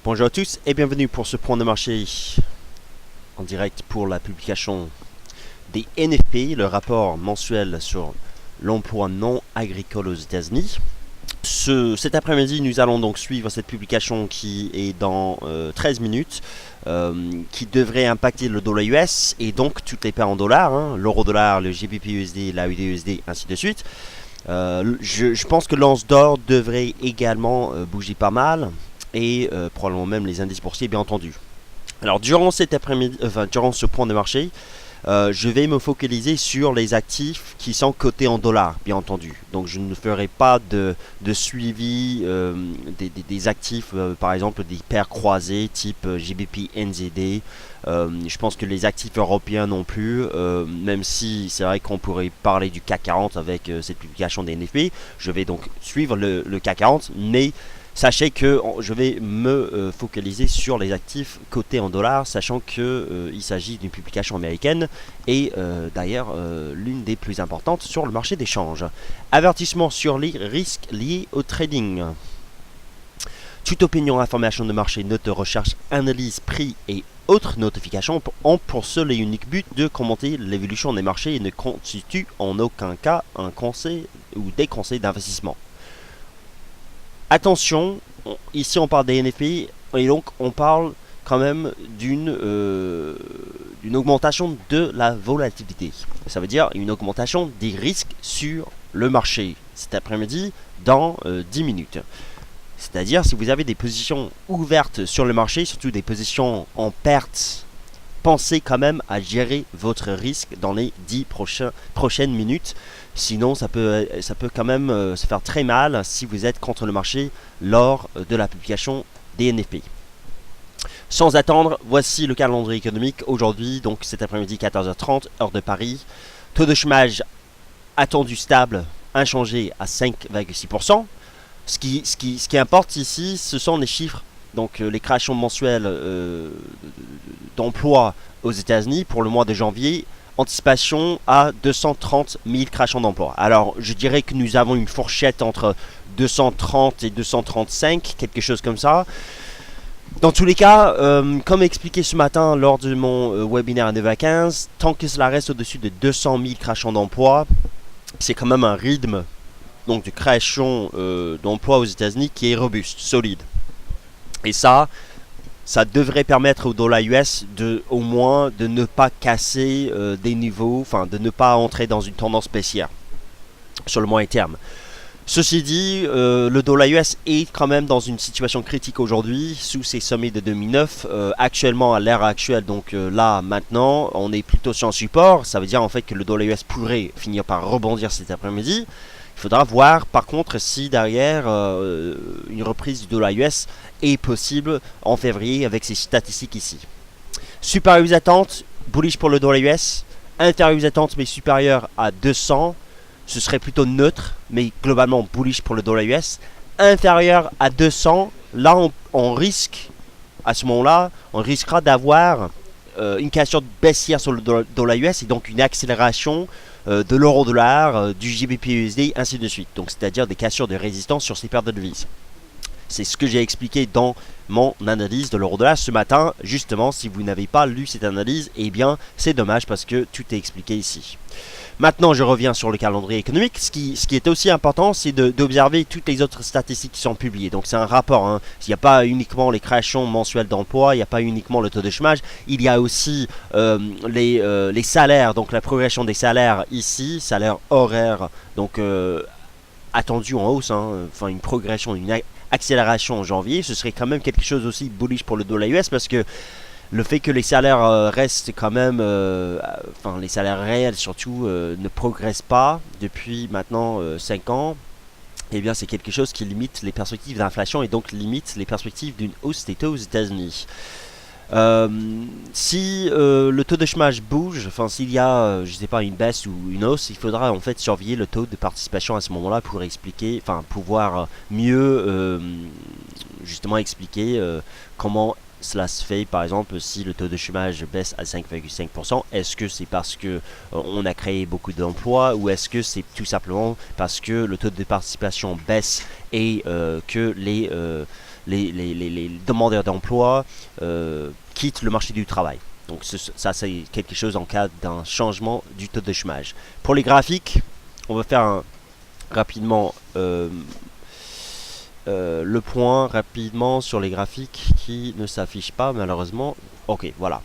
Bonjour à tous et bienvenue pour ce point de marché en direct pour la publication des NFP, le rapport mensuel sur l'emploi non agricole aux États-Unis. Cet après-midi, nous allons donc suivre cette publication qui est dans 13 minutes, qui devrait impacter le dollar US et donc toutes les paires en dollars, l'euro-dollar, le GBP-USD, la USD, ainsi de suite. Je pense que l'once d'or devrait également bouger pas mal et probablement même les indices boursiers, bien entendu. Alors durant cet après-midi, durant ce point de marché, je vais me focaliser sur les actifs qui sont cotés en dollars, bien entendu. Donc je ne ferai pas de suivi des actifs, par exemple des paires croisées type GBP NZD. Je pense que les actifs européens non plus, même si c'est vrai qu'on pourrait parler du CAC 40 avec cette publication des NFP. Je vais donc suivre le CAC 40, mais sachez que je vais me focaliser sur les actifs cotés en dollars, sachant qu'il s'agit d'une publication américaine et d'ailleurs l'une des plus importantes sur le marché des changes. Avertissement sur les risques liés au trading. Toute opinion, information de marché, note de recherche, analyse, prix et autres notifications ont pour seul et unique but de commenter l'évolution des marchés et ne constituent en aucun cas un conseil ou des conseils d'investissement. Attention, ici on parle des NFP et donc on parle quand même d'une augmentation de la volatilité. Ça veut dire une augmentation des risques sur le marché cet après-midi dans 10 minutes. C'est-à-dire si vous avez des positions ouvertes sur le marché, surtout des positions en perte, pensez quand même à gérer votre risque dans les 10 prochaines minutes. Sinon, ça peut quand même se faire très mal si vous êtes contre le marché lors de la publication des NFP. Sans attendre, voici le calendrier économique. Aujourd'hui, donc cet après-midi 14h30, heure de Paris. Taux de chômage attendu stable, inchangé à 5,6%. Ce qui importe ici, ce sont les chiffres. Donc les créations mensuelles d'emplois aux États-Unis pour le mois de janvier. Anticipation à 230 000 créations d'emplois. Alors, je dirais que nous avons une fourchette entre 230 et 235, quelque chose comme ça. Dans tous les cas, comme expliqué ce matin lors de mon webinaire à 9h15, tant que cela reste au-dessus de 200 000 créations d'emplois, c'est quand même un rythme donc, de création d'emplois aux États-Unis qui est robuste, solide. Et ça devrait permettre au dollar US au moins de ne pas casser des niveaux, enfin de ne pas entrer dans une tendance baissière sur le moyen terme. Ceci dit, le dollar US est quand même dans une situation critique aujourd'hui, sous ses sommets de 2009. Actuellement, à l'ère actuelle, donc là, maintenant, on est plutôt sur un support. Ça veut dire en fait que le dollar US pourrait finir par rebondir cet après-midi. Il faudra voir par contre si derrière une reprise du dollar US est possible en février avec ces statistiques ici. Supérieures attentes, bullish pour le dollar US. Inférieures attentes mais supérieures à 200, ce serait plutôt neutre mais globalement bullish pour le dollar US. Inférieur à 200, là on risque, à ce moment-là, on risquera d'avoir une cassure baissière sur le dollar US et donc une accélération de l'euro-dollar, du GBP-USD, ainsi de suite. Donc c'est-à-dire des cassures de résistance sur ces paires de devises. C'est ce que j'ai expliqué dans mon analyse de l'euro-dollar ce matin. Justement, si vous n'avez pas lu cette analyse, eh bien c'est dommage parce que tout est expliqué ici. Maintenant, je reviens sur le calendrier économique. Ce qui est aussi important, c'est d'observer toutes les autres statistiques qui sont publiées. Donc, c'est un rapport. Il n'y a pas uniquement les créations mensuelles d'emplois, il n'y a pas uniquement le taux de chômage. Il y a aussi les salaires, donc la progression des salaires ici, salaire horaire, donc attendu en hausse, enfin une progression, une accélération en janvier. Ce serait quand même quelque chose aussi bullish pour le dollar US parce que le fait que les salaires restent quand même, enfin les salaires réels surtout, ne progressent pas depuis maintenant 5 ans, eh bien c'est quelque chose qui limite les perspectives d'inflation et donc limite les perspectives d'une hausse des taux aux États-Unis. Si le taux de chômage bouge, enfin s'il y a, je sais pas, une baisse ou une hausse, il faudra en fait surveiller le taux de participation à ce moment-là pour expliquer, enfin pouvoir mieux justement expliquer comment cela se fait par exemple si le taux de chômage baisse à 5,5%? Est-ce que c'est parce que on a créé beaucoup d'emplois, ou est-ce que c'est tout simplement parce que le taux de participation baisse et que les demandeurs d'emploi quittent le marché du travail? Donc ça c'est quelque chose en cas d'un changement du taux de chômage. Pour les graphiques, on va faire rapidement le point rapidement sur les graphiques qui ne s'affichent pas malheureusement. Ok, voilà.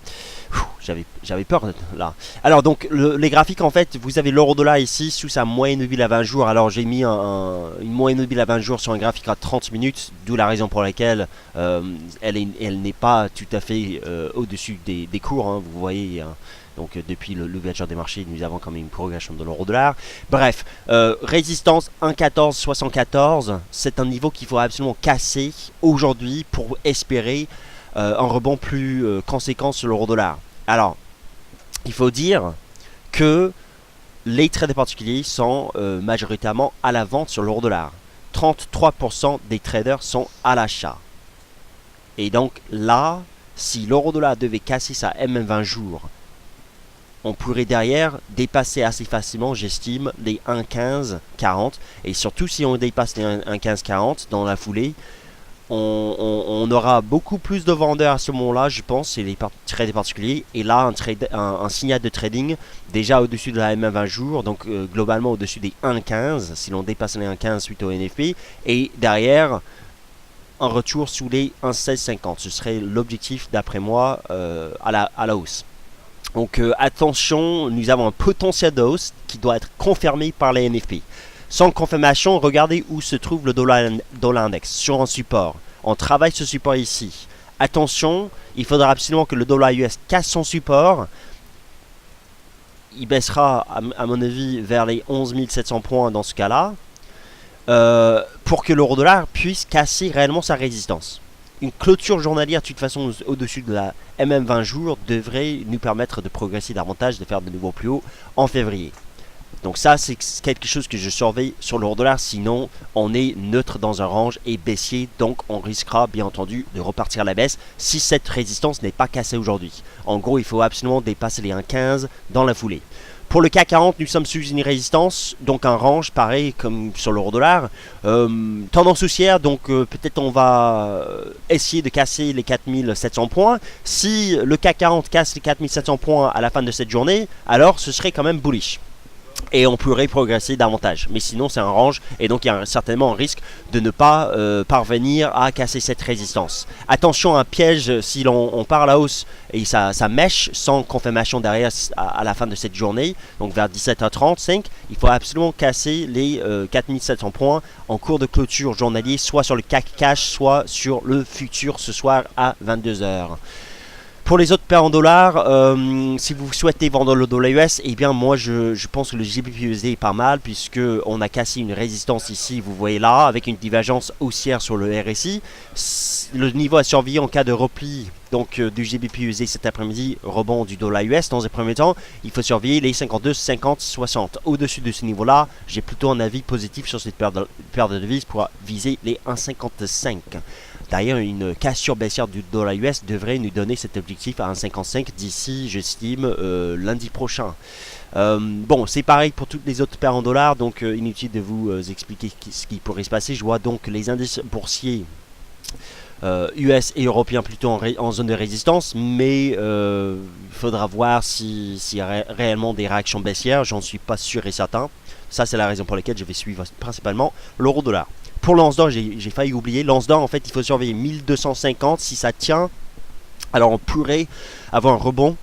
J'avais peur là. Alors donc les graphiques, en fait, vous avez l'euro-dollar ici sous sa moyenne mobile à 20 jours. Alors j'ai mis une moyenne mobile à 20 jours sur un graphique à 30 minutes, d'où la raison pour laquelle elle n'est pas tout à fait au-dessus des cours, hein, vous voyez. Hein. Donc depuis l'ouverture des marchés, nous avons quand même une progression de l'euro-dollar. Bref, résistance 1,1474, c'est un niveau qu'il faut absolument casser aujourd'hui pour espérer un rebond plus conséquent sur l'euro-dollar. Alors, il faut dire que les traders particuliers sont majoritairement à la vente sur l'euro-dollar. 33% des traders sont à l'achat. Et donc là, si l'euro-dollar devait casser sa MM20 jours, on pourrait derrière dépasser assez facilement, j'estime, les 1,1540. Et surtout si on dépasse les 1,1540 dans la foulée, on aura beaucoup plus de vendeurs à ce moment-là, je pense, c'est les traders particuliers. Et là, un signal de trading déjà au-dessus de la MM20 jours, donc globalement au-dessus des 1,15 si l'on dépasse les 1,15 suite au NFP. Et derrière, un retour sous les 1,1650. Ce serait l'objectif, d'après moi, à la hausse. Donc attention, nous avons un potentiel de hausse qui doit être confirmé par les NFP. Sans confirmation, regardez où se trouve le dollar index, sur un support. On travaille ce support ici. Attention, il faudra absolument que le dollar US casse son support. Il baissera, à mon avis, vers les 11 700 points dans ce cas-là, pour que l'euro-dollar puisse casser réellement sa résistance. Une clôture journalière, de toute façon, au-dessus de la MM20 jours, devrait nous permettre de progresser davantage, de faire de nouveaux plus hauts en février. Donc ça, c'est quelque chose que je surveille sur l'euro-dollar. Sinon, on est neutre dans un range et baissier. Donc, on risquera, bien entendu, de repartir à la baisse si cette résistance n'est pas cassée aujourd'hui. En gros, il faut absolument dépasser les 1,15 dans la foulée. Pour le CAC 40, nous sommes sous une résistance, donc un range pareil comme sur l'euro-dollar. Tendance haussière, donc peut-être on va essayer de casser les 4700 points. Si le CAC 40 casse les 4700 points à la fin de cette journée, alors ce serait quand même bullish. Et on pourrait progresser davantage. Mais sinon, c'est un range. Et donc, il y a certainement un risque de ne pas parvenir à casser cette résistance. Attention à un piège si on part à la hausse et ça mèche sans confirmation derrière à la fin de cette journée. Donc, vers 17h35, il faut absolument casser les 4700 points en cours de clôture journalier, soit sur le CAC Cash, soit sur le futur ce soir à 22h. Pour les autres paires en dollars, si vous souhaitez vendre le dollar US, eh bien moi je pense que le GBP/USD est pas mal, puisque on a cassé une résistance ici, vous voyez là, avec une divergence haussière sur le RSI. Le niveau à surveiller en cas de repli donc du GBP/USD cet après-midi, rebond du dollar US. Dans un premier temps, il faut surveiller les 52, 50, 60. Au-dessus de ce niveau-là, j'ai plutôt un avis positif sur cette paire de devises pour viser les 1,55. D'ailleurs, une cassure baissière du dollar US devrait nous donner cet objectif à 1,55 d'ici, j'estime, lundi prochain. Bon, c'est pareil pour toutes les autres paires en dollars, donc inutile de vous expliquer ce qui pourrait se passer. Je vois donc les indices boursiers US et européens plutôt en zone de résistance, mais il faudra voir s'il y a réellement des réactions baissières. J'en suis pas sûr et certain. Ça, c'est la raison pour laquelle je vais suivre principalement l'euro-dollar. Pour l'Ansdor, j'ai failli oublier. L'Ansdor, en fait, il faut surveiller 1250. Si ça tient, alors on pourrait avoir un rebond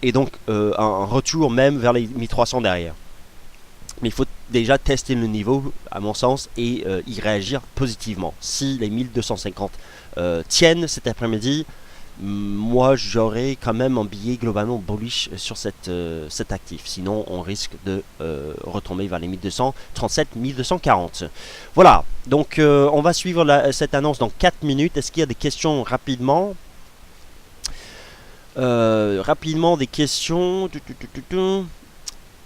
et donc un retour même vers les 1300 derrière. Mais il faut déjà tester le niveau, à mon sens, et y réagir positivement. Si les 1250 tiennent cet après-midi, moi j'aurais quand même un billet globalement bullish sur cet actif. Sinon on risque de retomber vers les 1237, 1240. Voilà, donc on va suivre cette annonce dans 4 minutes. Est-ce qu'il y a des questions rapidement? Rapidement des questions.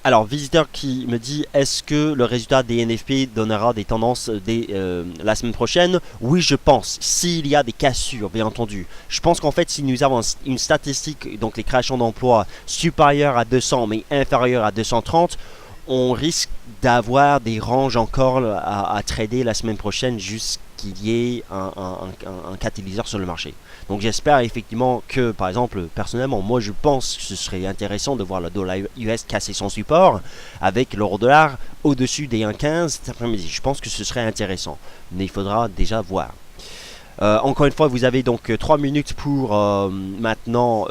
Alors, visiteur qui me dit, est-ce que le résultat des NFP donnera des tendances dès la semaine prochaine? Oui, je pense. S'il y a des cassures, bien entendu. Je pense qu'en fait, si nous avons une statistique, donc les créations d'emplois supérieures à 200 mais inférieures à 230, on risque d'avoir des ranges encore à trader la semaine prochaine jusqu'il y ait un catalyseur sur le marché. Donc j'espère effectivement que, par exemple, personnellement, moi je pense que ce serait intéressant de voir le dollar US casser son support avec l'euro dollar au-dessus des 1,15 cet après-midi. Je pense que ce serait intéressant, mais il faudra déjà voir. Encore une fois, vous avez donc 3 minutes pour maintenant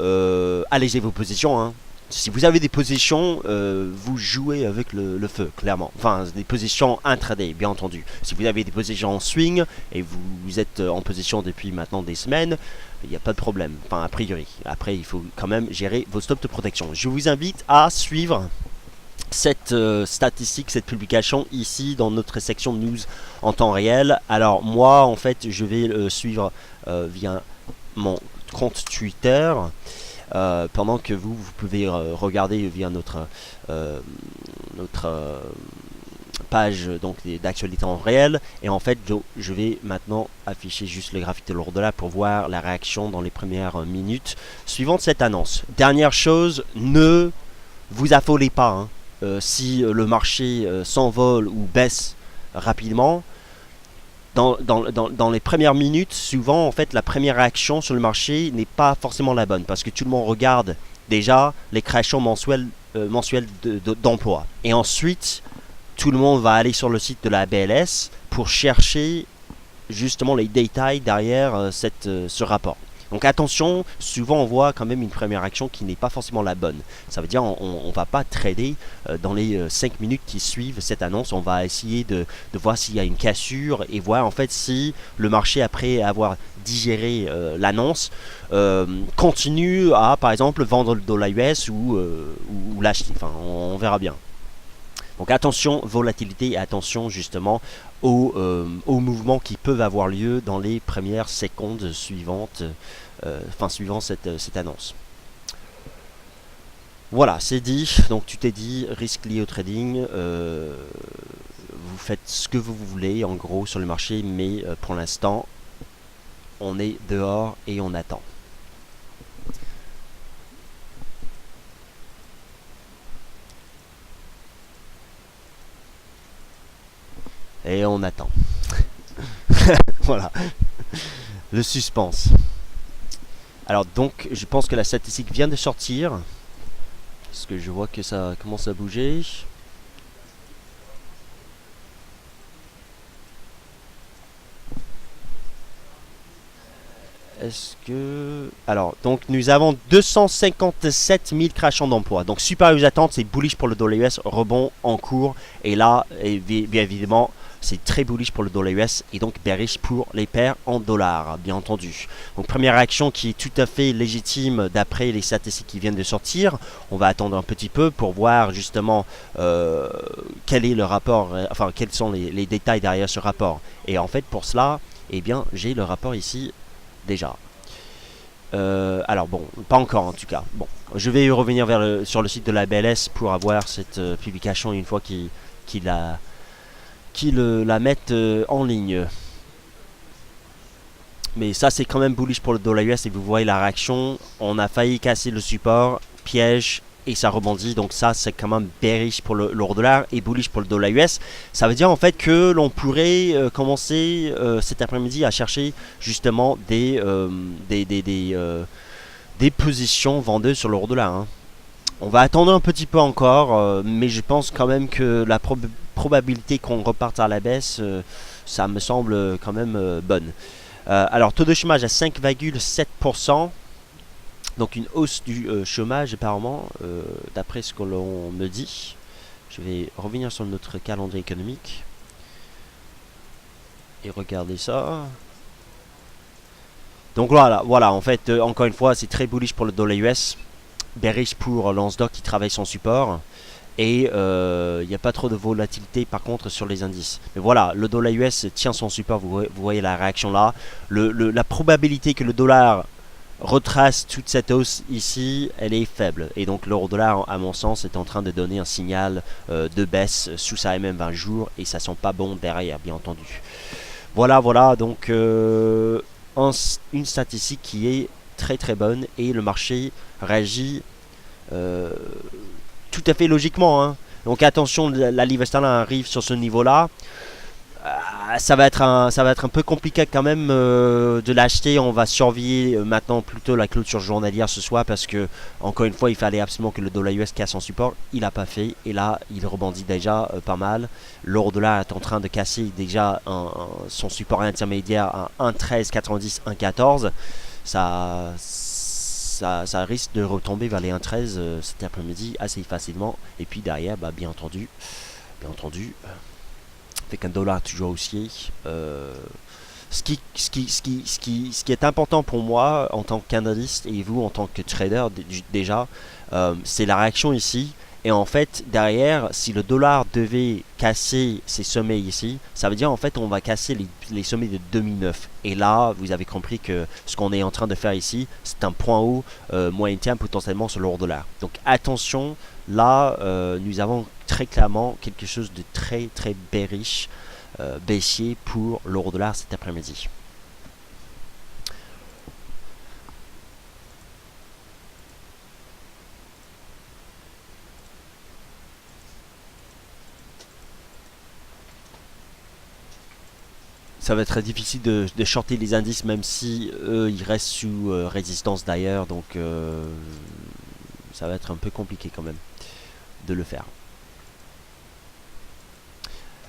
alléger vos positions, hein. Si vous avez des positions, vous jouez avec le feu, clairement. Enfin, des positions intraday, bien entendu. Si vous avez des positions en swing et vous êtes en position depuis maintenant des semaines, il n'y a pas de problème. Enfin, a priori. Après, il faut quand même gérer vos stops de protection. Je vous invite à suivre cette statistique, cette publication ici dans notre section news en temps réel. Alors, moi, en fait, je vais suivre via mon compte Twitter. Pendant que vous pouvez regarder via notre page d'actualité en réel. Et en fait, je vais maintenant afficher juste le graphique de l'euro dollar pour voir la réaction dans les premières minutes suivantes cette annonce. Dernière chose, ne vous affolez pas, hein. Si le marché s'envole ou baisse rapidement, dans les premières minutes, souvent, en fait, la première réaction sur le marché n'est pas forcément la bonne parce que tout le monde regarde déjà les créations mensuelles d'emploi. Et ensuite, tout le monde va aller sur le site de la BLS pour chercher justement les détails derrière ce rapport. Donc attention, souvent on voit quand même une première action qui n'est pas forcément la bonne. Ça veut dire on ne va pas trader dans les 5 minutes qui suivent cette annonce. On va essayer de voir s'il y a une cassure et voir en fait si le marché, après avoir digéré l'annonce, continue à par exemple vendre le dollar US ou l'acheter. Enfin, on verra bien. Donc attention volatilité et attention justement aux mouvements qui peuvent avoir lieu dans les premières secondes suivantes, suivant cette annonce. Voilà, c'est dit. Donc tu t'es dit, risque lié au trading. Vous faites ce que vous voulez en gros sur le marché, mais pour l'instant, on est dehors et on attend. Et on attend. Voilà. Le suspense. Alors donc, je pense que la statistique vient de sortir. Parce que je vois que ça commence à bouger. Est-ce que... Alors, donc nous avons 257 000 créations d'emplois. Donc, super aux attentes, c'est bullish pour le dollar US, rebond en cours. Et là, bien évidemment, c'est très bullish pour le dollar US et donc bearish pour les paires en dollars, bien entendu. Donc, première réaction qui est tout à fait légitime d'après les statistiques qui viennent de sortir. On va attendre un petit peu pour voir justement quel est le rapport, enfin, quels sont les détails derrière ce rapport. Et en fait, pour cela, eh bien, j'ai le rapport ici. Déjà. Alors bon, pas encore en tout cas. Bon, je vais revenir sur le site de la BLS pour avoir cette publication une fois qu'ils la mettent en ligne. Mais ça c'est quand même bullish pour le dollar US et vous voyez la réaction. On a failli casser le support, piège et ça rebondit. Donc ça c'est quand même bearish pour l'euro dollar et bullish pour le dollar US. Ça veut dire en fait que l'on pourrait commencer cet après-midi à chercher justement des positions vendeuses sur l'euro dollar, hein. On va attendre un petit peu encore, mais je pense quand même que la probabilité qu'on reparte à la baisse, ça me semble quand même bonne. Alors taux de chômage à 5,7%. Donc une hausse du chômage apparemment, d'après ce que l'on me dit. Je vais revenir sur notre calendrier économique et regarder ça. Donc voilà, en fait, encore une fois, c'est très bullish pour le dollar US, bearish pour l'Ansdor qui travaille son support. Et il n'y a pas trop de volatilité par contre sur les indices. Mais voilà, le dollar US tient son support, vous voyez la réaction là. La probabilité que le dollar retrace toute cette hausse ici, elle est faible. Et donc l'euro-dollar, à mon sens, est en train de donner un signal de baisse sous sa MM 20 jours. Et ça sent pas bon derrière, bien entendu. Voilà, voilà, donc une statistique qui est très très bonne. Et le marché réagit tout à fait logiquement, hein. Donc attention, la livre sterling arrive sur ce niveau-là. Ça va être un peu compliqué quand même de l'acheter. On va surveiller maintenant plutôt la clôture journalière ce soir parce que encore une fois il fallait absolument que le dollar US casse son support. Il n'a pas fait et là il rebondit déjà pas mal. L'euro dollar est en train de casser déjà son support intermédiaire à 1,1390, 1,14. Ça risque de retomber vers les 1,13 cet après-midi assez facilement. Et puis derrière, bah, bien entendu, avec un dollar toujours haussier. Ce qui est important pour moi en tant qu'analyste et vous en tant que trader déjà, c'est la réaction ici. Et en fait, derrière, si le dollar devait casser ces sommets ici, ça veut dire en fait on va casser les sommets de 2009. Et là, vous avez compris que ce qu'on est en train de faire ici, c'est un point haut moyen terme potentiellement sur l'euro dollar. Donc attention, là, nous avons très clairement quelque chose de très très bearish, baissier pour l'euro dollar cet après-midi. Ça va être très difficile de shorter les indices, même si eux ils restent sous résistance d'ailleurs, donc ça va être un peu compliqué quand même de le faire.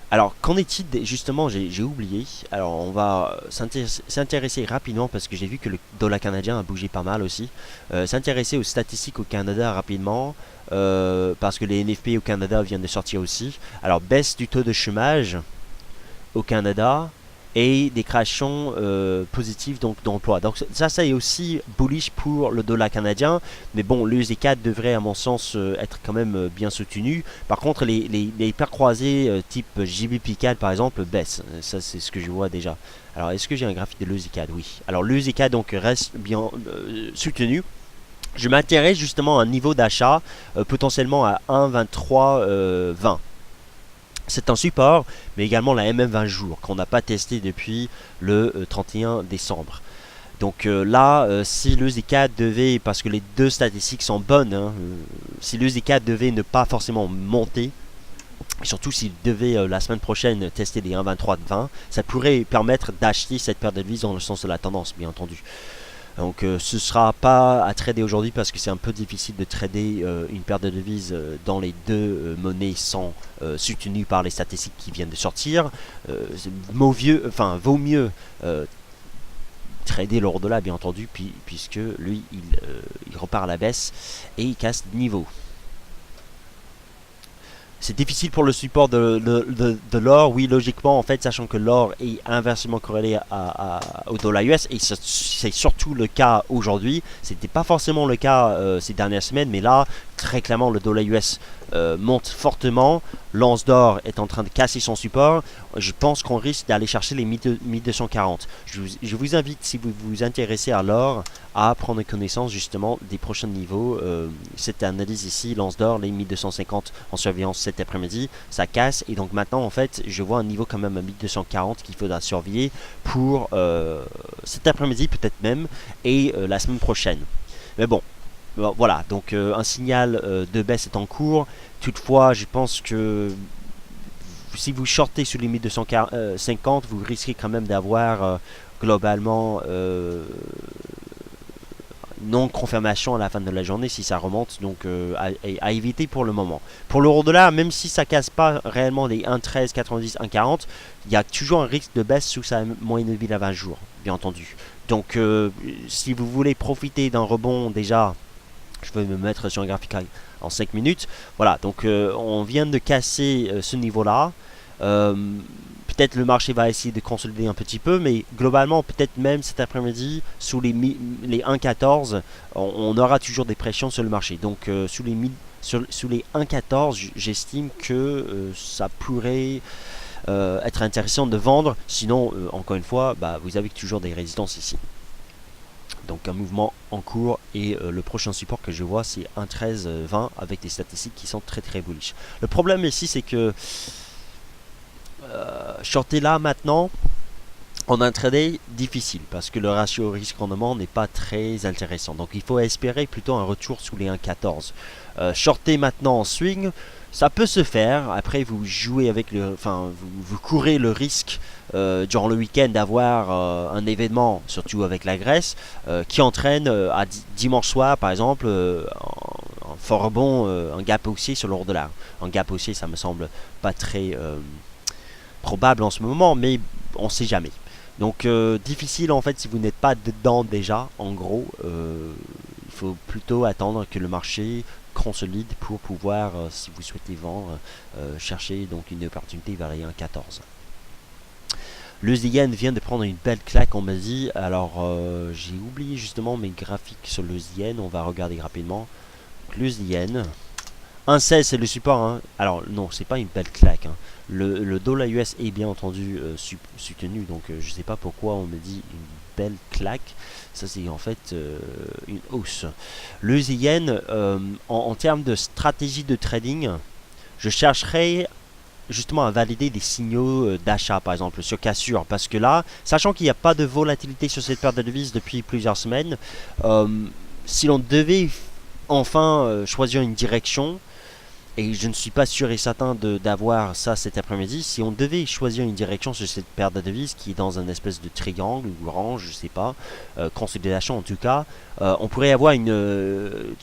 Alors, qu'en est-il justement, j'ai oublié. Alors, on va s'intéresser rapidement parce que j'ai vu que le dollar canadien a bougé pas mal aussi. S'intéresser aux statistiques au Canada rapidement parce que les NFP au Canada viennent de sortir aussi. Alors, baisse du taux de chômage au Canada et des créations positives d'emplois. Donc ça est aussi bullish pour le dollar canadien, mais bon, l'USD4 devrait à mon sens être quand même bien soutenu. Par contre, les paires croisées type JBP4 par exemple baissent. Ça c'est ce que je vois déjà. Alors est-ce que j'ai un graphique de l'USD4? Oui. Alors l'USD4 donc reste bien soutenu. Je m'intéresse justement à un niveau d'achat potentiellement à 1,2320. C'est un support, mais également la MM 20 jours qu'on n'a pas testé depuis le 31 décembre. Donc là, si le Z4 devait, parce que les deux statistiques sont bonnes, hein, si le Z4 devait ne pas forcément monter, surtout s'il devait la semaine prochaine tester les 1,2320, ça pourrait permettre d'acheter cette paire de devises dans le sens de la tendance, bien entendu. Donc ce ne sera pas à trader aujourd'hui parce que c'est un peu difficile de trader une paire de devises dans les deux monnaies sans soutenues par les statistiques qui viennent de sortir. Vaut mieux trader l'euro dollar bien entendu puisque lui il repart à la baisse et il casse niveau. C'est difficile pour le support de l'or, oui, logiquement, en fait, sachant que l'or est inversement corrélé au dollar US, et c'est surtout le cas aujourd'hui. C'était pas forcément le cas ces dernières semaines, mais là, très clairement, le dollar US monte fortement. L'once d'or est en train de casser son support. Je pense qu'on risque d'aller chercher les 1240. Je vous invite, si vous vous intéressez à l'or, à prendre connaissance justement des prochains niveaux. Cette analyse ici, l'once d'or, les 1250 en surveillance cet après-midi, ça casse. Et donc maintenant, en fait, je vois un niveau quand même à 1240 qu'il faudra surveiller pour cet après-midi peut-être même, et la semaine prochaine. Mais bon. Voilà, donc un signal de baisse est en cours. Toutefois, je pense que si vous shortez sur les 1250, vous risquez quand même d'avoir globalement non-confirmation à la fin de la journée si ça remonte. Donc à éviter pour le moment. Pour l'euro-dollar, même si ça casse pas réellement les 1,13, 90, 1,40, il y a toujours un risque de baisse sous sa moyenne mobile à 20 jours, bien entendu. Donc si vous voulez profiter d'un rebond déjà, je vais me mettre sur un graphique en 5 minutes. Voilà, donc on vient de casser ce niveau-là. Peut-être le marché va essayer de consolider un petit peu, mais globalement, peut-être même cet après-midi, sous les 1,14, on aura toujours des pressions sur le marché. Donc sous les 1,14, j'estime que ça pourrait être intéressant de vendre. Sinon, encore une fois, bah, vous avez toujours des résistances ici. Donc un mouvement en cours et le prochain support que je vois c'est 1,1320 avec des statistiques qui sont très très bullish. Le problème ici c'est que shorter là maintenant en intraday difficile parce que le ratio risque-rendement n'est pas très intéressant. Donc il faut espérer plutôt un retour sous les 1,14. Shorter maintenant en swing, ça peut se faire. Après vous jouez avec le, enfin vous courez le risque durant le week-end d'avoir un événement, surtout avec la Grèce, qui entraîne à dimanche soir par exemple un fort rebond, un gap haussier sur l'euro dollar. Un gap haussier, ça me semble pas très probable en ce moment, mais on sait jamais. Donc difficile en fait si vous n'êtes pas dedans déjà. En gros, il faut plutôt attendre que le marché consolide pour pouvoir, si vous souhaitez vendre, chercher donc une opportunité vers les 1,14. Le yen vient de prendre une belle claque, on m'a dit. Alors j'ai oublié justement mes graphiques sur le yen. On va regarder rapidement. Le yen 1,16 c'est le support, hein. Alors non, c'est pas une belle claque, hein. Le dollar US est bien entendu soutenu, donc je sais pas pourquoi on me dit une belle claque. Ça c'est en fait une hausse. Le yen, en termes de stratégie de trading, je chercherai justement à valider des signaux d'achat, par exemple sur cassure, parce que là, sachant qu'il n'y a pas de volatilité sur cette paire de devises depuis plusieurs semaines, si l'on devait enfin choisir une direction, et je ne suis pas sûr et certain d'avoir ça cet après-midi, si on devait choisir une direction sur cette paire de devises qui est dans un espèce de triangle ou orange, je sais pas, consolidation en tout cas, on pourrait avoir une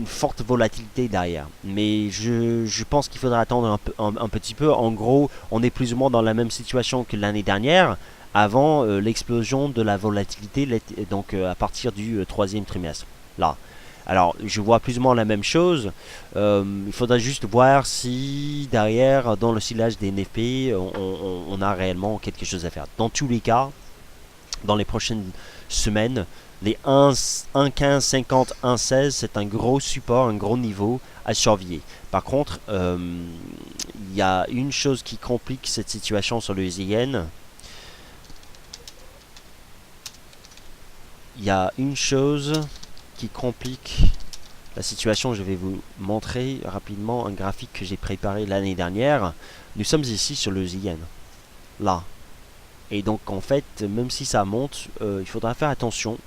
forte volatilité derrière. Mais je pense qu'il faudra attendre un petit peu. En gros, on est plus ou moins dans la même situation que l'année dernière, avant l'explosion de la volatilité, donc à partir du troisième trimestre. Là. Alors, je vois plus ou moins la même chose. Il faudra juste voir si derrière, dans le ciblage des NFP, on a réellement quelque chose à faire. Dans tous les cas, dans les prochaines semaines, les 1,15, 50, 1,16, c'est un gros support, un gros niveau à surveiller. Par contre, il y a une chose qui complique cette situation sur le yen. Il y a une chose qui complique la situation. Je vais vous montrer rapidement un graphique que j'ai préparé l'année dernière. Nous sommes ici sur le yen, là. Et donc en fait, même si ça monte, il faudra faire attention.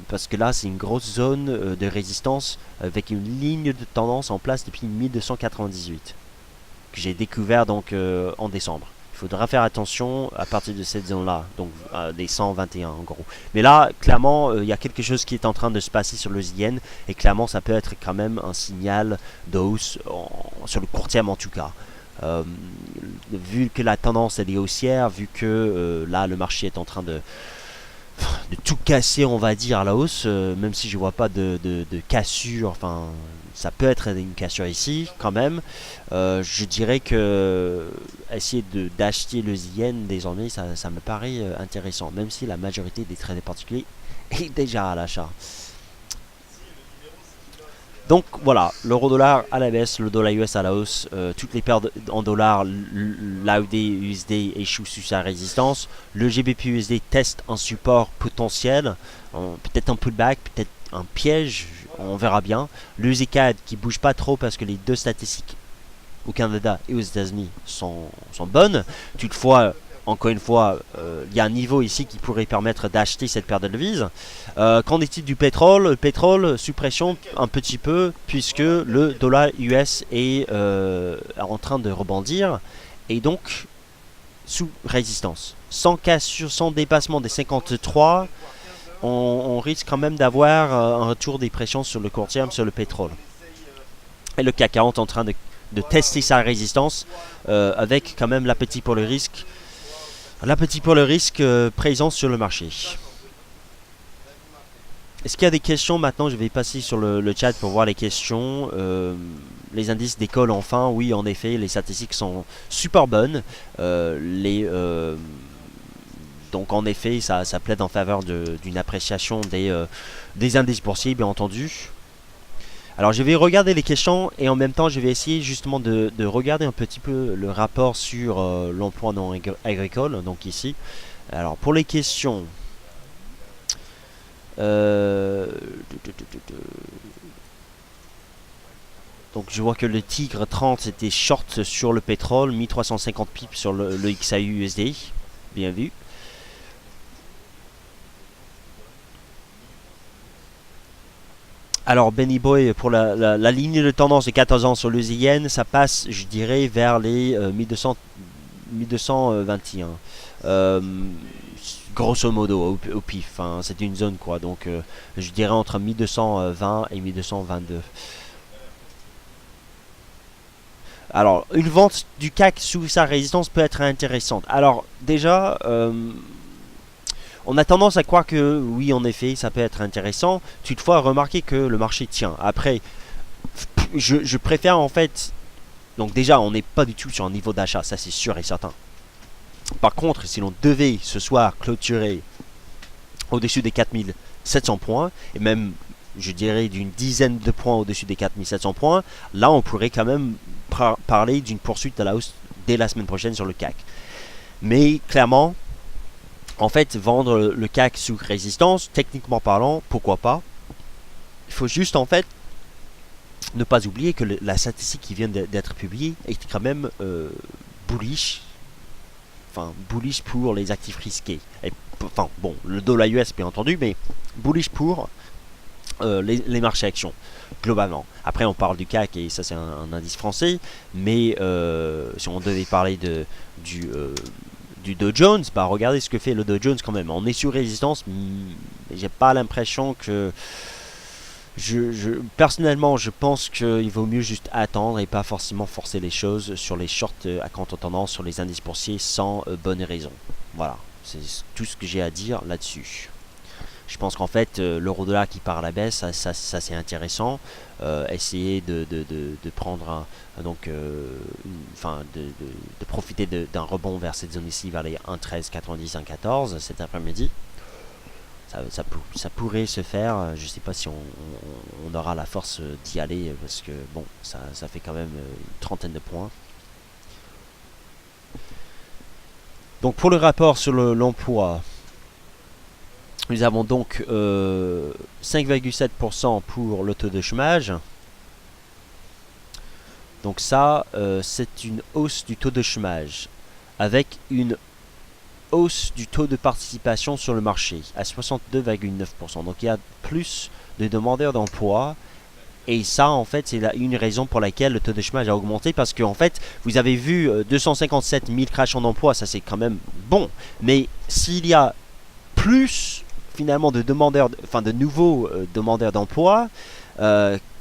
Parce que là c'est une grosse zone de résistance avec une ligne de tendance en place depuis 1298 que j'ai découvert donc en décembre. Il faudra faire attention à partir de cette zone là, donc des 121 en gros. Mais là clairement il y a quelque chose qui est en train de se passer sur le yen, et clairement ça peut être quand même un signal de hausse sur le court terme en tout cas. Vu que la tendance elle est haussière, vu que là le marché est en train de tout casser on va dire à la hausse, même si je vois pas de cassure, enfin ça peut être une cassure ici quand même. Je dirais que essayer d'acheter le yen désormais ça me paraît intéressant, même si la majorité des traders particuliers est déjà à l'achat. Donc voilà, l'euro dollar à la baisse, le dollar US à la hausse, toutes les paires en dollars, l'AUD USD échoue sur sa résistance, le GBP USD teste un support potentiel, peut-être un pullback, peut-être un piège, on verra bien. Le CAD qui bouge pas trop parce que les deux statistiques au Canada et aux États-Unis sont bonnes. Toutefois, encore une fois, il y a un niveau ici qui pourrait permettre d'acheter cette paire de devises. Qu'en est-il du pétrole? Le pétrole sous pression un petit peu, puisque le dollar US est en train de rebondir, et donc sous résistance. Sans cassure, sans dépassement des 53, on risque quand même d'avoir un retour des pressions sur le court terme sur le pétrole. Et le CAC 40 en train de tester sa résistance, avec quand même l'appétit pour le risque. L'appétit pour le risque présent sur le marché. Est-ce qu'il y a des questions maintenant? Je vais passer sur le chat pour voir les questions. Les indices décollent enfin. Oui, en effet, les statistiques sont super bonnes. Donc en effet, ça plaide en faveur d'une appréciation des indices boursiers, bien entendu. Alors je vais regarder les questions et en même temps je vais essayer justement de regarder un petit peu le rapport sur l'emploi non agricole, donc ici. Alors pour les questions, Euh, Donc je vois que le Tigre 30 était short sur le pétrole, 1350 pips sur le XAU USD. Bien vu. Alors Benny Boy, pour la ligne de tendance de 14 ans sur l'USIN, ça passe, je dirais, vers les 1200, 1221. Euh, Grosso modo, au pif. Hein, c'est une zone quoi. Donc je dirais entre 1220 et 1222. Alors, une vente du CAC sous sa résistance peut être intéressante. Alors, déjà, on a tendance à croire que, oui, en effet, ça peut être intéressant. Toutefois, remarquez que le marché tient. Après, je préfère en fait... Donc déjà, on n'est pas du tout sur un niveau d'achat, ça c'est sûr et certain. Par contre, si l'on devait ce soir clôturer au-dessus des 4700 points, et même, je dirais, d'une dizaine de points au-dessus des 4700 points, là, on pourrait quand même parler d'une poursuite de la hausse dès la semaine prochaine sur le CAC. Mais clairement, en fait, vendre le CAC sous résistance, techniquement parlant, pourquoi pas. Il faut juste, en fait, ne pas oublier que la statistique qui vient d'être publiée est quand même bullish. Enfin, bullish pour les actifs risqués. Et, enfin, bon, le dollar US, bien entendu, mais bullish pour les marchés actions, globalement. Après, on parle du CAC, et ça, c'est un indice français, mais si on devait parler du Dow Jones, bah regardez ce que fait le Dow Jones quand même. On est sur résistance, j'ai pas l'impression que... personnellement, je pense qu'il vaut mieux juste attendre et pas forcément forcer les choses sur les shorts à contre-tendance sur les indices boursiers sans bonne raison. Voilà, c'est tout ce que j'ai à dire là-dessus. Je pense qu'en fait, l'euro-dollar qui part à la baisse, ça c'est intéressant. Essayer de prendre de profiter d'un rebond vers cette zone ici, vers les 1,1390, 1,14 cet après-midi. Ça pourrait se faire. Je sais pas si on aura la force d'y aller, parce que bon, ça fait quand même une trentaine de points. Donc pour le rapport sur l'emploi, nous avons donc 5,7% pour le taux de chômage. Donc ça, c'est une hausse du taux de chômage avec une hausse du taux de participation sur le marché à 62,9%. Donc il y a plus de demandeurs d'emploi. Et ça, en fait, c'est une raison pour laquelle le taux de chômage a augmenté. Parce que, en fait, vous avez vu 257 000 créations d'emplois, ça c'est quand même bon. Mais s'il y a plus finalement de demandeurs, enfin de nouveaux demandeurs d'emploi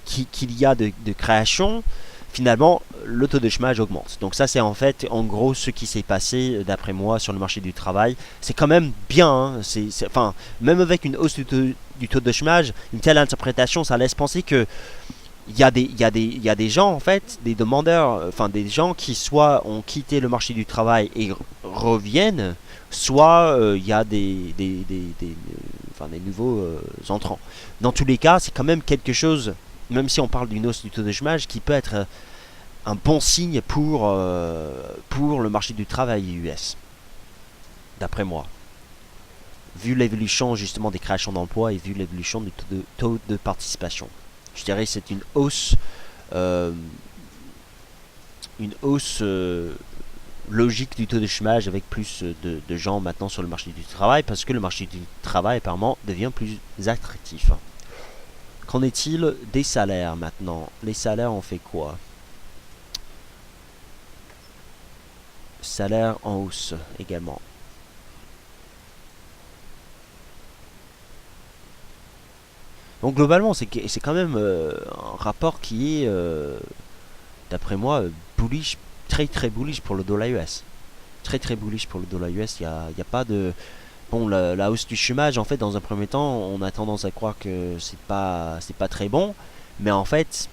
qu'il y a de création, finalement le taux de chômage augmente. Donc ça c'est en fait en gros ce qui s'est passé d'après moi sur le marché du travail. C'est quand même bien, hein. Enfin, même avec une hausse du taux de chômage, une telle interprétation, ça laisse penser que il y a des gens en fait, des demandeurs, enfin des gens qui soit ont quitté le marché du travail et reviennent, soit il y a des nouveaux entrants. Dans tous les cas, c'est quand même quelque chose, même si on parle d'une hausse du taux de chômage, qui peut être un bon signe pour le marché du travail US, d'après moi. Vu l'évolution justement des créations d'emplois et vu l'évolution du taux de participation. Je dirais que c'est une hausse logique du taux de chômage avec plus de gens maintenant sur le marché du travail, parce que le marché du travail apparemment devient plus attractif. Qu'en est-il des salaires maintenant? Les salaires, on fait quoi? Salaire en hausse également. Donc globalement, c'est quand même un rapport qui est, d'après moi, bullish, très très bullish pour le dollar US. Très très bullish pour le dollar US. Il y a pas de... Bon, la hausse du chômage, en fait, dans un premier temps, on a tendance à croire que c'est pas très bon. Mais en fait,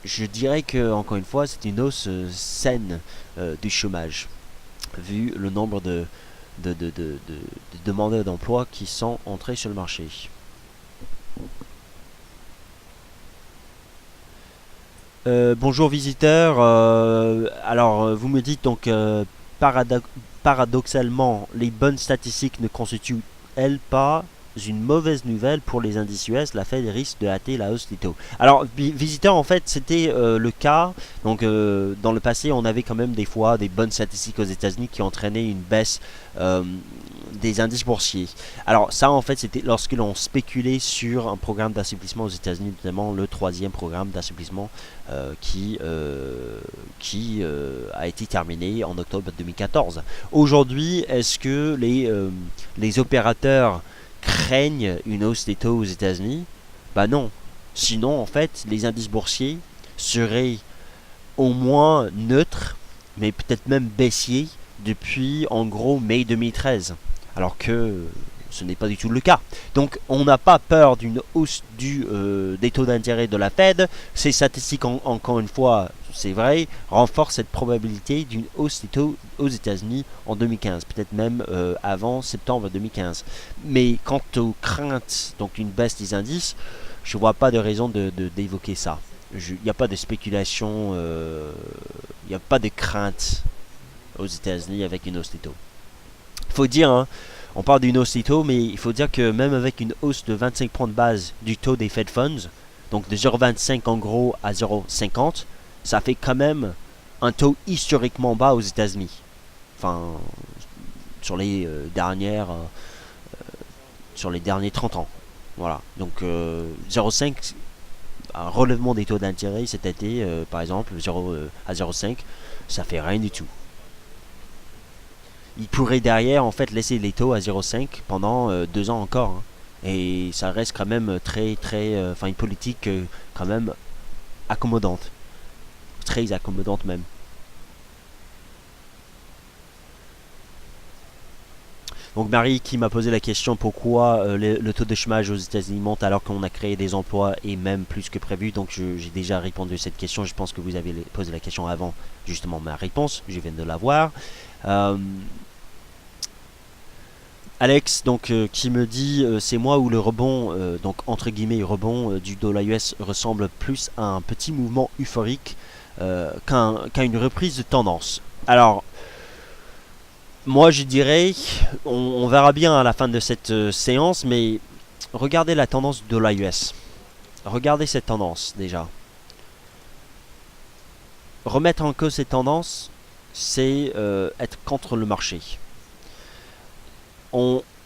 je dirais que, encore une fois, c'est une hausse saine du chômage. Vu le nombre de demandeurs d'emploi qui sont entrés sur le marché. Bonjour visiteurs. Alors, vous me dites donc paradoxalement, les bonnes statistiques ne constituent-elles pas une mauvaise nouvelle pour les indices US, la Fed risque de hâter la hausse des taux. Alors, visiteurs, en fait, c'était le cas. Donc, dans le passé, on avait quand même des fois des bonnes statistiques aux États-Unis qui entraînaient une baisse des indices boursiers. Alors, ça, en fait, c'était lorsque l'on spéculait sur un programme d'assouplissement aux États-Unis, notamment le troisième programme d'assouplissement qui a été terminé en octobre 2014. Aujourd'hui, est-ce que les opérateurs craignent une hausse des taux aux États-Unis? Bah non. Sinon, en fait, les indices boursiers seraient au moins neutres, mais peut-être même baissiers depuis en gros mai 2013. Alors que ce n'est pas du tout le cas. Donc on n'a pas peur d'une hausse des taux d'intérêt de la Fed. Ces statistiques, encore une fois, c'est vrai, renforcent cette probabilité d'une hausse des taux aux États-Unis en 2015, peut-être même avant septembre 2015. Mais quant aux craintes, donc une baisse des indices, je ne vois pas de raison d'évoquer ça. Il n'y a pas de spéculation, il n'y a pas de crainte aux États-Unis avec une hausse des taux. Il faut dire, hein, on parle d'une hausse des taux, mais il faut dire que même avec une hausse de 25 points de base du taux des Fed Funds, donc de 0,25 en gros à 0,50, ça fait quand même un taux historiquement bas aux États-Unis. Enfin, sur les derniers 30 ans. Voilà. Donc 0,5, un relèvement des taux d'intérêt cet été, par exemple, 0 à 0,5, ça fait rien du tout. Il pourrait derrière en fait laisser les taux à 0,5 pendant 2 ans encore. Hein. Et ça reste quand même une politique quand même accommodante. Très accommodante même. Donc Marie qui m'a posé la question pourquoi le taux de chômage aux États-Unis monte alors qu'on a créé des emplois et même plus que prévu. Donc j'ai déjà répondu à cette question. Je pense que vous avez posé la question avant justement ma réponse. Je viens de la voir. Alex donc qui me dit c'est moi où le rebond donc entre guillemets rebond du dollar US ressemble plus à un petit mouvement euphorique qu'à une reprise de tendance. Alors moi je dirais on verra bien à la fin de cette séance, mais regardez la tendance du dollar US. Regardez cette tendance déjà. Remettre en cause cette tendance, c'est être contre le marché.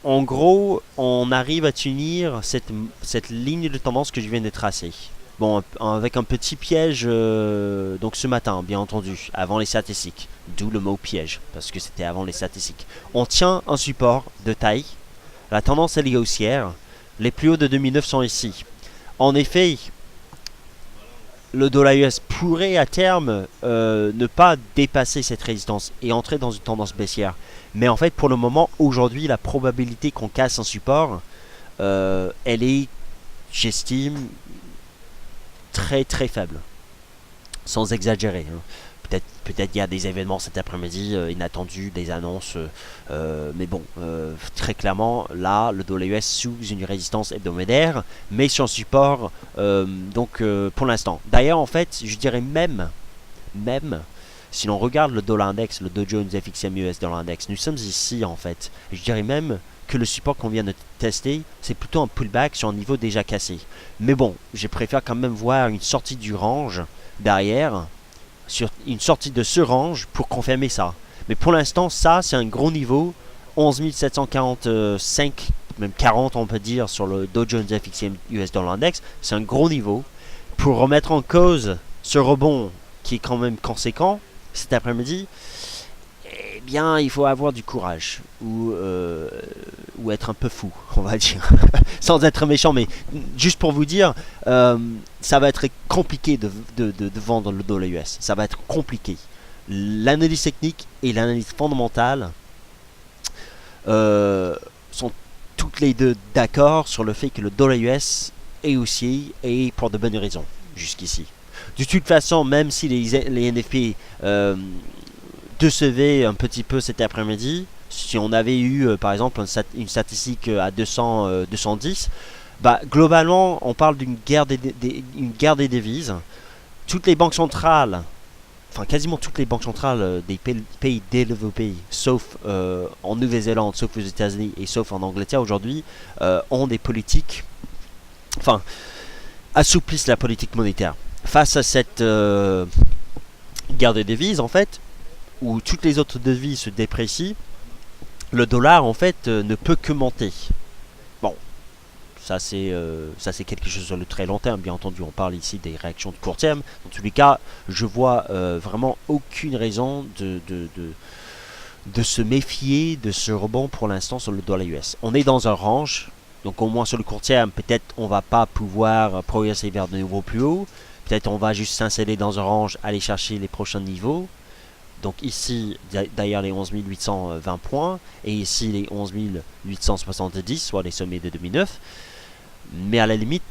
En gros, on arrive à tenir cette ligne de tendance que je viens de tracer. Bon, avec un petit piège, donc ce matin, bien entendu, avant les statistiques. D'où le mot piège, parce que c'était avant les statistiques. On tient un support de taille. La tendance elle est haussière. Les plus hauts de 2009 sont ici. En effet, le dollar US pourrait à terme ne pas dépasser cette résistance et entrer dans une tendance baissière. Mais en fait, pour le moment, aujourd'hui, la probabilité qu'on casse un support, elle est, j'estime, très très faible. Sans exagérer. Hein. Peut-être il y a des événements cet après-midi inattendus, des annonces. Mais bon, très clairement, là, le dollar US sous une résistance hebdomadaire, mais sur un support, pour l'instant. D'ailleurs, en fait, je dirais même, si l'on regarde le dollar index, le Dow Jones FXM US Dollar Index, nous sommes ici, en fait. Je dirais même que le support qu'on vient de tester, c'est plutôt un pullback sur un niveau déjà cassé. Mais bon, je préfère quand même voir une sortie du range derrière, sur une sortie de ce range pour confirmer ça. Mais pour l'instant, ça, c'est un gros niveau. 11 745, même 40 on peut dire, sur le Dow Jones FXM US Dollar Index. C'est un gros niveau. Pour remettre en cause ce rebond qui est quand même conséquent cet après-midi, eh bien, il faut avoir du courage ou être un peu fou, on va dire, sans être méchant, mais juste pour vous dire, ça va être compliqué de vendre le dollar US. Ça va être compliqué. L'analyse technique et l'analyse fondamentale sont toutes les deux d'accord sur le fait que le dollar US est haussier et pour de bonnes raisons jusqu'ici. De toute façon, même si les NFP décevaient un petit peu cet après-midi, si on avait eu par exemple une statistique à 210, bah, globalement on parle d'une guerre des devises. Toutes les banques centrales enfin quasiment toutes les banques centrales des pays développés, sauf en Nouvelle-Zélande, sauf aux États-Unis et sauf en Angleterre aujourd'hui, ont des politiques, enfin assouplissent la politique monétaire. Face à cette guerre de devises, en fait, où toutes les autres devises se déprécient, le dollar en fait ne peut que monter. Bon, ça c'est quelque chose sur le très long terme, bien entendu. On parle ici des réactions de court terme. Dans tous les cas, je vois vraiment aucune raison de se méfier de ce rebond pour l'instant sur le dollar US. On est dans un range, donc au moins sur le court terme, peut-être on va pas pouvoir progresser vers de nouveaux plus hauts. Peut-être on va juste s'installer dans un range, aller chercher les prochains niveaux. Donc ici, d'ailleurs les 11 820 points, et ici les 11 870, soit les sommets de 2009. Mais à la limite,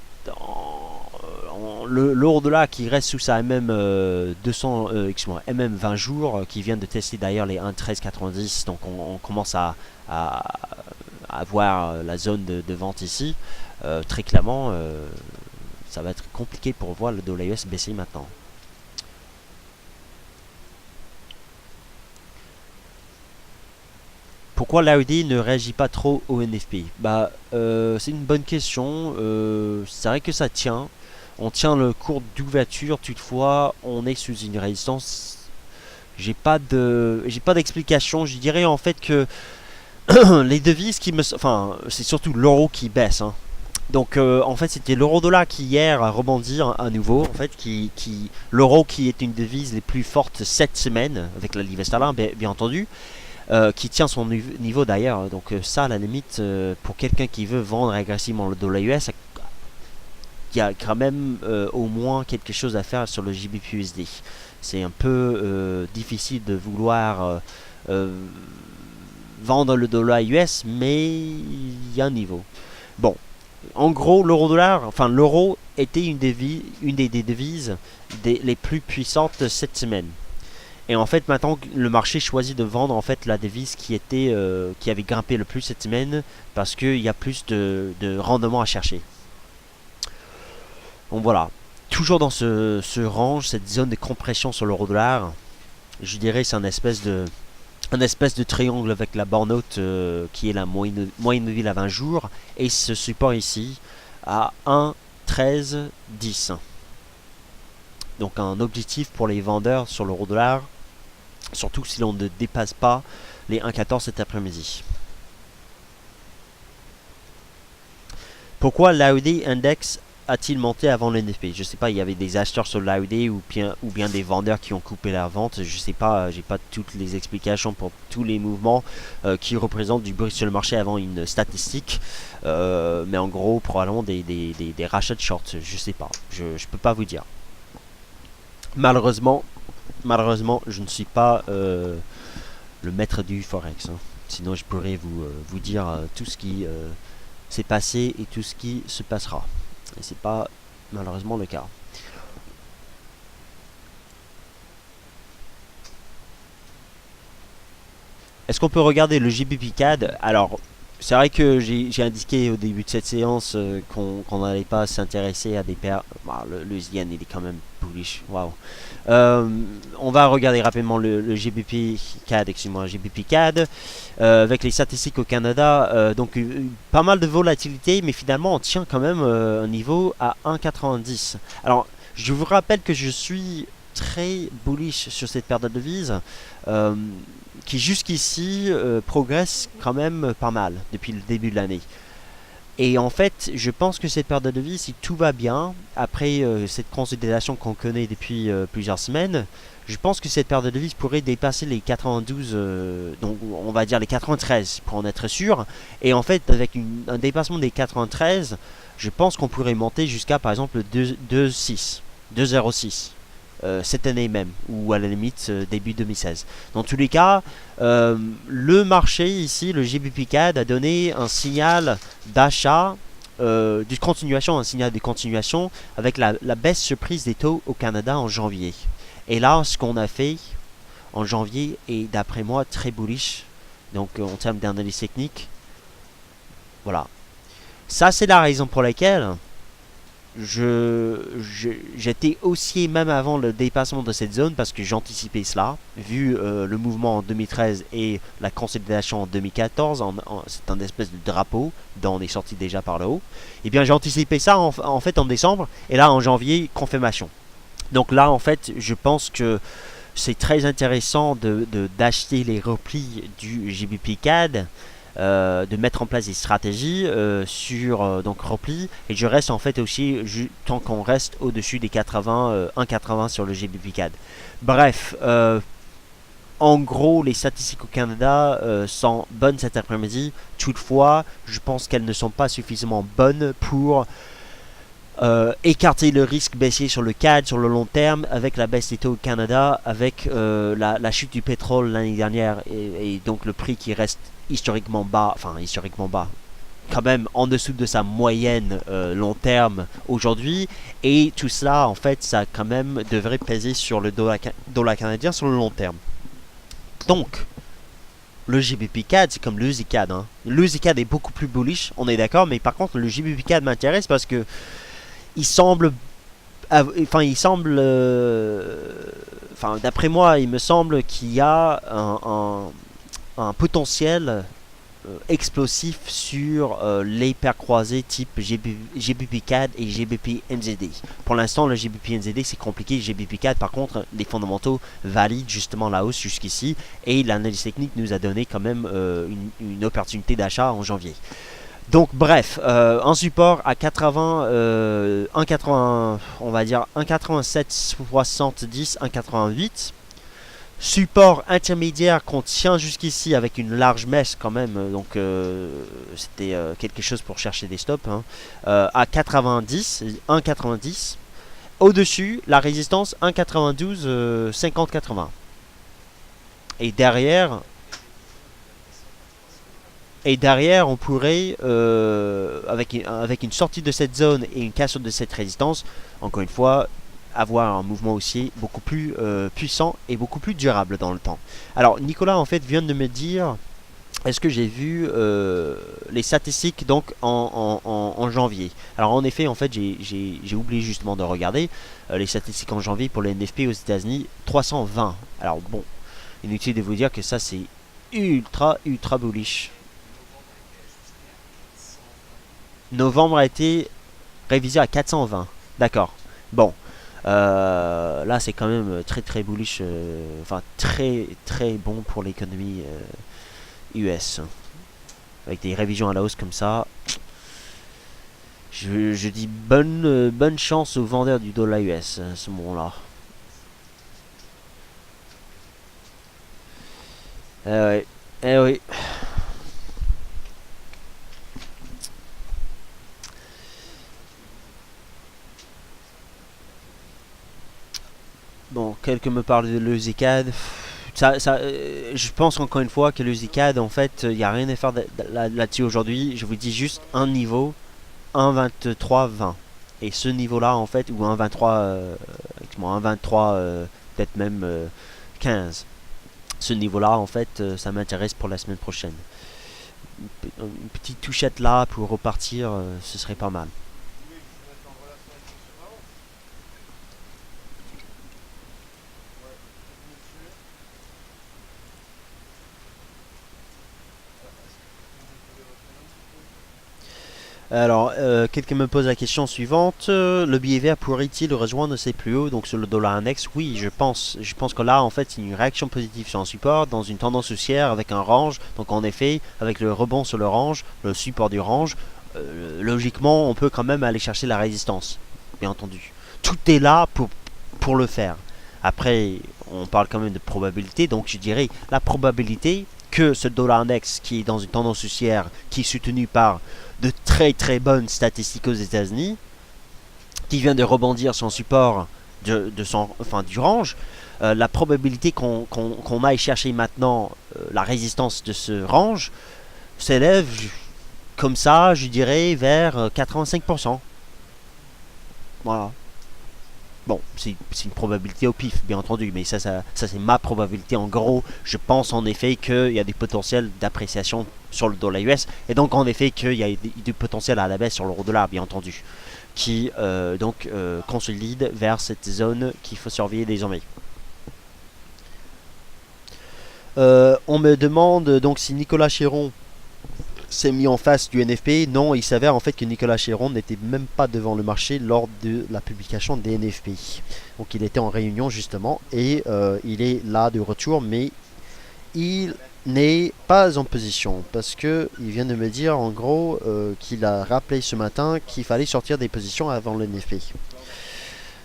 l'euro dollar qui reste sous sa MM 200, MM 20 jours, qui vient de tester d'ailleurs les 1,1390, donc on commence à voir la zone de vente ici. Très clairement, ça va être compliqué pour voir le dollar US baisser maintenant. Pourquoi l'AUD ne réagit pas trop au NFP? C'est une bonne question. C'est vrai que ça tient. On tient le cours d'ouverture, toutefois, on est sous une résistance. J'ai pas d'explication. Je dirais en fait que les devises enfin, c'est surtout l'euro qui baisse. Hein. Donc en fait c'était l'euro-dollar qui hier a rebondi à nouveau. En fait, l'euro qui est une devise les plus fortes cette semaine avec la livre sterling, bien entendu. Qui tient son niveau d'ailleurs. Donc ça, à la limite, pour quelqu'un qui veut vendre agressivement le dollar US, il y a quand même au moins quelque chose à faire sur le GBP-USD. C'est un peu difficile de vouloir vendre le dollar US, mais il y a un niveau. Bon, en gros, l'euro était une des devises les plus puissantes cette semaine. Et en fait, maintenant, le marché choisit de vendre en fait la devise qui avait grimpé le plus cette semaine parce qu'il y a plus de rendement à chercher. Donc voilà, toujours dans ce range, cette zone de compression sur l'euro-dollar, je dirais c'est un espèce de triangle avec la borne haute qui est la moyenne mobile à 20 jours et ce support ici à 1,1310. Donc un objectif pour les vendeurs sur l'euro-dollar. Surtout si l'on ne dépasse pas les 1,14 cet après-midi. Pourquoi l'AUD Index a-t-il monté avant le NFP? Je sais pas, il y avait des acheteurs sur l'AUD ou bien des vendeurs qui ont coupé la vente. Je sais pas, j'ai pas toutes les explications pour tous les mouvements qui représentent du bruit sur le marché avant une statistique. Mais en gros, probablement des rachats de shorts. Je sais pas, je peux pas vous dire. Malheureusement, je ne suis pas le maître du Forex. Hein. Sinon, je pourrais vous dire tout ce qui s'est passé et tout ce qui se passera. Et c'est pas malheureusement le cas. Est-ce qu'on peut regarder le GBP CAD? Alors, c'est vrai que j'ai indiqué au début de cette séance qu'on n'allait pas s'intéresser à des paires. Le yen, il est quand même bullish. Waouh. On va regarder rapidement le GBP CAD, GBP CAD, avec les statistiques au Canada. Donc, pas mal de volatilité, mais finalement, on tient quand même un niveau à 1,90. Alors, je vous rappelle que je suis très bullish sur cette paire de devises. Qui jusqu'ici progresse quand même pas mal depuis le début de l'année. Et en fait, je pense que cette paire de devises, si tout va bien, après cette consolidation qu'on connaît depuis plusieurs semaines, je pense que cette paire de devises pourrait dépasser les 92, donc on va dire les 93 pour en être sûr. Et en fait, avec un dépassement des 93, je pense qu'on pourrait monter jusqu'à par exemple 2,06, 2,06. Cette année même, ou à la limite début 2016. Dans tous les cas, le marché ici, le GBP CAD, a donné un signal d'achat, un signal de continuation avec la baisse surprise des taux au Canada en janvier. Et là, ce qu'on a fait en janvier est d'après moi très bullish, donc en termes d'analyse technique. Voilà. Ça, c'est la raison pour laquelle j'étais haussier même avant le dépassement de cette zone parce que j'anticipais cela, vu le mouvement en 2013 et la consolidation en 2014, c'est un espèce de drapeau dont on est sorti déjà par le haut. Et bien j'ai anticipé ça en fait en décembre, et là en janvier, confirmation. Donc là en fait je pense que c'est très intéressant d'acheter les replis du GBP CAD, de mettre en place des stratégies sur donc repli, et je reste en fait aussi tant qu'on reste au-dessus des 80 1,80 sur le GBP CAD. Bref, en gros les statistiques au Canada sont bonnes cet après-midi. Toutefois je pense qu'elles ne sont pas suffisamment bonnes pour écarter le risque baissier sur le CAD sur le long terme, avec la baisse des taux au Canada, avec la chute du pétrole l'année dernière, et donc le prix qui reste historiquement bas, quand même en dessous de sa moyenne long terme aujourd'hui, et tout cela en fait ça quand même devrait peser sur le dollar canadien sur le long terme. Donc le GBP CAD c'est comme le ZCAD, hein. Le ZCAD est beaucoup plus bullish, on est d'accord, mais par contre le GBP CAD m'intéresse parce que il semble, d'après moi, il me semble qu'il y a un potentiel explosif sur les paires croisées type GBP CAD et GBP NZD. Pour l'instant, le GBP NZD c'est compliqué. GBP CAD, par contre, les fondamentaux valident justement la hausse jusqu'ici, et l'analyse technique nous a donné quand même une opportunité d'achat en janvier. Donc bref, un support à 80, 1,80, on va dire 1,8770, 1,88. Support intermédiaire qu'on tient jusqu'ici avec une large mèche quand même, donc c'était quelque chose pour chercher des stops, hein, à 90, 1,90. Au-dessus, la résistance 1,92, 50, 80. Et derrière... on pourrait, avec une sortie de cette zone et une cassure de cette résistance, encore une fois, avoir un mouvement haussier beaucoup plus puissant et beaucoup plus durable dans le temps. Alors, Nicolas, en fait, vient de me dire, est-ce que j'ai vu les statistiques donc en janvier. Alors, en effet, en fait, j'ai oublié justement de regarder les statistiques en janvier pour les NFP aux États-Unis, 320. Alors, bon, inutile de vous dire que ça, c'est ultra bullish. Novembre a été révisé à 420. D'accord. Bon. Là, c'est quand même très bullish. Enfin, très bon pour l'économie US. Avec des révisions à la hausse comme ça. Je dis bonne chance aux vendeurs du dollar US à ce moment-là. Oui. Eh oui. Bon, quelqu'un me parle de l'EusiCAD. Je pense encore une fois que l'EusiCAD, en fait, il n'y a rien à faire là-dessus aujourd'hui. Je vous dis juste un niveau, 1,23,20. Et ce niveau-là, en fait, ou 1,23, peut-être même 15. Ce niveau-là, en fait, ça m'intéresse pour la semaine prochaine. Une petite touchette là pour repartir, ce serait pas mal. Alors, quelqu'un me pose la question suivante. Le billet vert pourrait-il rejoindre ses plus hauts, donc sur le dollar index? Oui, je pense. Je pense que là, en fait, c'est une réaction positive sur un support, dans une tendance haussière avec un range. Donc, en effet, avec le rebond sur le range, le support du range, logiquement, on peut quand même aller chercher la résistance. Bien entendu. Tout est là pour le faire. Après, on parle quand même de probabilité, donc je dirais la probabilité que ce dollar index qui est dans une tendance haussière, qui est soutenu par de très bonnes statistiques aux États-Unis, qui vient de rebondir son support du range, la probabilité qu'on aille chercher maintenant la résistance de ce range s'élève comme ça, je dirais, vers 85%. Voilà. Bon, c'est une probabilité au pif, bien entendu, mais ça c'est ma probabilité. En gros, je pense en effet qu'il y a des potentiels d'appréciation sur le dollar US, et donc en effet qu'il y a du potentiel à la baisse sur l'euro dollar, bien entendu, qui consolide vers cette zone qu'il faut surveiller désormais. On me demande donc si Nicolas Chéron s'est mis en face du NFP. Non, il s'avère en fait que Nicolas Chéron n'était même pas devant le marché lors de la publication des NFP. Donc il était en réunion justement et il est là de retour, mais il n'est pas en position parce que il vient de me dire en gros qu'il a rappelé ce matin qu'il fallait sortir des positions avant le NFP.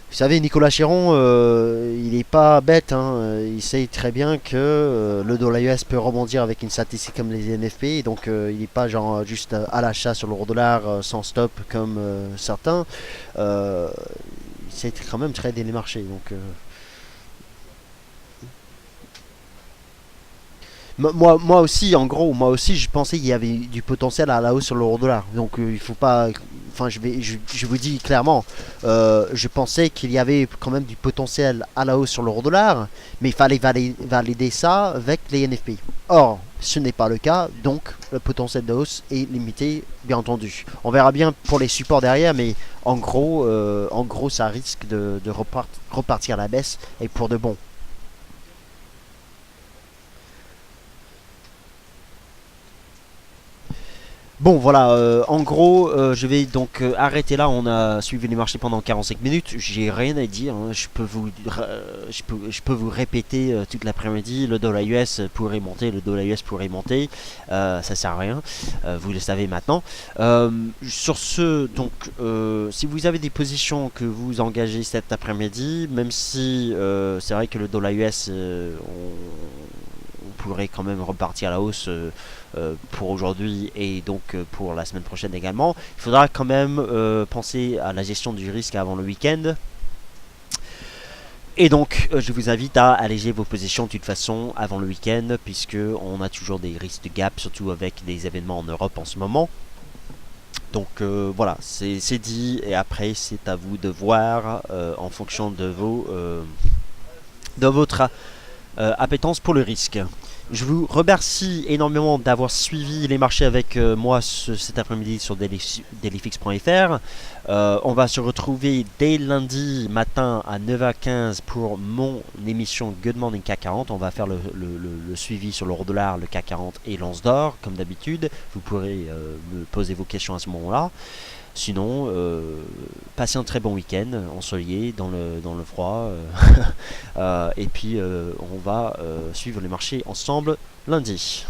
Vous savez, Nicolas Chéron, il n'est pas bête, hein, il sait très bien que le dollar US peut rebondir avec une statistique comme les NFP, donc il n'est pas genre juste à l'achat sur l'euro dollar sans stop comme certains. Il sait quand même trader les marchés, donc moi aussi, en gros, moi aussi, je pensais qu'il y avait du potentiel à la hausse sur l'euro dollar. Donc, il faut pas. Enfin, je vous dis clairement, je pensais qu'il y avait quand même du potentiel à la hausse sur l'euro dollar, mais il fallait valider ça avec les NFP. Or, ce n'est pas le cas, donc le potentiel de hausse est limité, bien entendu. On verra bien pour les supports derrière, mais en gros, ça risque de repartir à la baisse et pour de bon. Bon voilà, en gros, je vais donc arrêter là. On a suivi les marchés pendant 45 minutes. J'ai rien à dire, hein. Je peux vous répéter toute l'après-midi. Le dollar US pourrait monter, le dollar US pourrait monter. Ça sert à rien. Vous le savez maintenant. Sur ce, donc, si vous avez des positions que vous engagez cet après-midi, même si c'est vrai que le dollar US, on pourrait quand même repartir à la hausse pour aujourd'hui et donc pour la semaine prochaine également. Il faudra quand même penser à la gestion du risque avant le week-end. Et donc, je vous invite à alléger vos positions de toute façon avant le week-end, puisque on a toujours des risques de gap, surtout avec des événements en Europe en ce moment. Donc voilà, c'est dit, et après c'est à vous de voir en fonction de votre appétence pour le risque. Je vous remercie énormément d'avoir suivi les marchés avec moi cet après-midi sur dailyfix.fr. On va se retrouver dès lundi matin à 9h15 pour mon émission Good Morning CAC 40. On va faire le suivi sur l'euro dollar, le CAC 40 et l'once d'or, comme d'habitude. Vous pourrez me poser vos questions à ce moment-là. Sinon, passez un très bon week-end ensoleillé dans le froid. Et puis, on va suivre les marchés ensemble lundi.